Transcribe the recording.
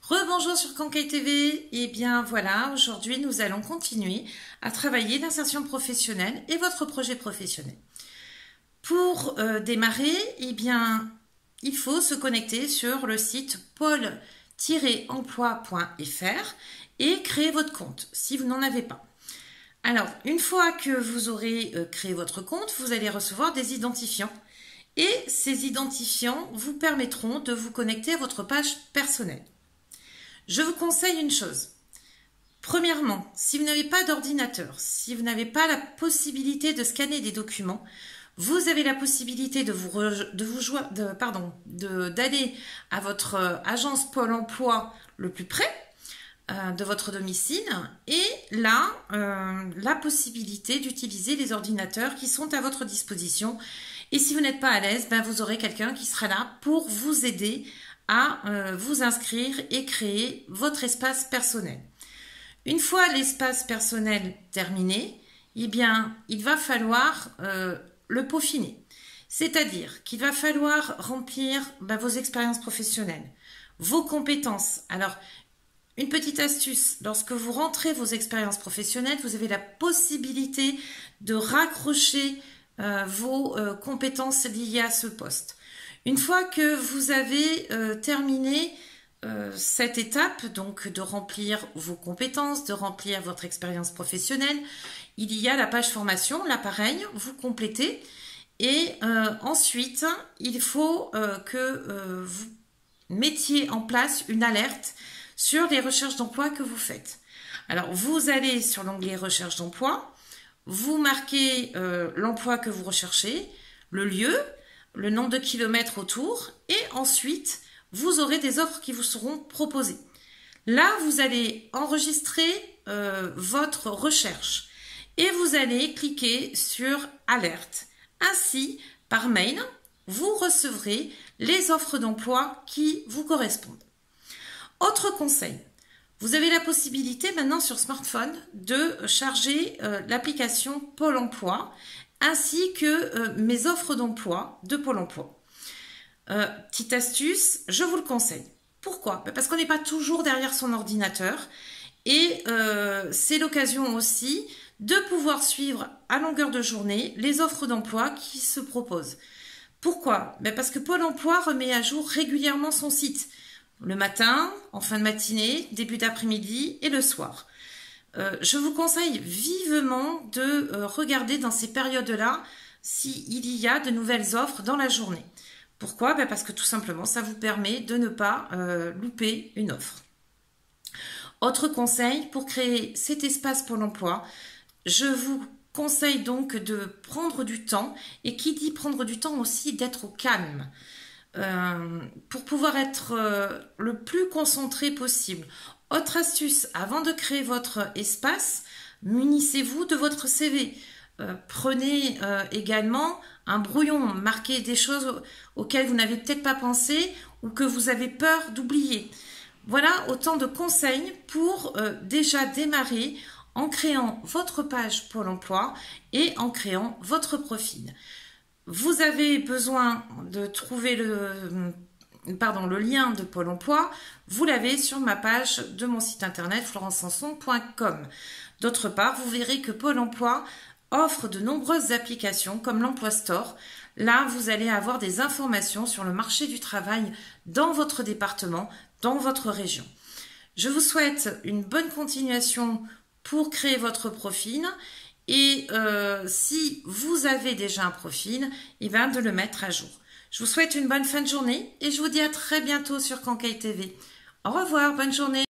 Rebonjour sur Conquête TV. Et bien voilà, aujourd'hui nous allons continuer à travailler l'insertion professionnelle et votre projet professionnel. Pour démarrer, eh bien, il faut se connecter sur le site pôle-emploi.fr et créer votre compte si vous n'en avez pas. Alors, une fois que vous aurez créé votre compte, vous allez recevoir des identifiants. Et ces identifiants vous permettront de vous connecter à votre page personnelle. Je vous conseille une chose. Premièrement, si vous n'avez pas d'ordinateur, si vous n'avez pas la possibilité de scanner des documents, vous avez la possibilité d'aller à votre agence Pôle emploi le plus près de votre domicile et là, la possibilité d'utiliser les ordinateurs qui sont à votre disposition. Et si vous n'êtes pas à l'aise, vous aurez quelqu'un qui sera là pour vous aider à vous inscrire et créer votre espace personnel. Une fois l'espace personnel terminé, eh bien, il va falloir le peaufiner. C'est-à-dire qu'il va falloir remplir vos expériences professionnelles, vos compétences. Alors, une petite astuce, lorsque vous rentrez vos expériences professionnelles, vous avez la possibilité de raccrocher vos compétences liées à ce poste. Une fois que vous avez terminé cette étape, donc de remplir vos compétences, de remplir votre expérience professionnelle, il y a la page formation, là pareil, vous complétez et ensuite il faut que vous mettiez en place une alerte sur les recherches d'emploi que vous faites. Alors, vous allez sur l'onglet recherche d'emploi, vous marquez l'emploi que vous recherchez, le lieu, le nombre de kilomètres autour et ensuite, vous aurez des offres qui vous seront proposées. Là, vous allez enregistrer votre recherche et vous allez cliquer sur alerte. Ainsi, par mail, vous recevrez les offres d'emploi qui vous correspondent. Autre conseil, vous avez la possibilité maintenant sur smartphone de charger l'application Pôle emploi ainsi que mes offres d'emploi de Pôle emploi. Petite astuce, je vous le conseille. Pourquoi? Parce qu'on n'est pas toujours derrière son ordinateur et c'est l'occasion aussi de pouvoir suivre à longueur de journée les offres d'emploi qui se proposent. Pourquoi? Parce que Pôle emploi remet à jour régulièrement son site. Le matin, en fin de matinée, début d'après-midi et le soir. Je vous conseille vivement de regarder dans ces périodes-là s'il y a de nouvelles offres dans la journée. Pourquoi? Parce que tout simplement, ça vous permet de ne pas louper une offre. Autre conseil, pour créer cet espace Pôle emploi, je vous conseille donc de prendre du temps, et qui dit prendre du temps aussi d'être au calme. Pour pouvoir être le plus concentré possible. Autre astuce, avant de créer votre espace, munissez-vous de votre CV. Prenez également un brouillon, marquez des choses auxquelles vous n'avez peut-être pas pensé ou que vous avez peur d'oublier. Voilà autant de conseils pour déjà démarrer en créant votre page Pôle emploi et en créant votre profil. Vous avez besoin de trouver le lien de Pôle emploi, vous l'avez sur ma page de mon site internet florencesanson.com. D'autre part, vous verrez que Pôle emploi offre de nombreuses applications comme l'Emploi Store. Là, vous allez avoir des informations sur le marché du travail dans votre département, dans votre région. Je vous souhaite une bonne continuation pour créer votre profil. Et si vous avez déjà un profil, de le mettre à jour. Je vous souhaite une bonne fin de journée et je vous dis à très bientôt sur Conquête TV. Au revoir, bonne journée.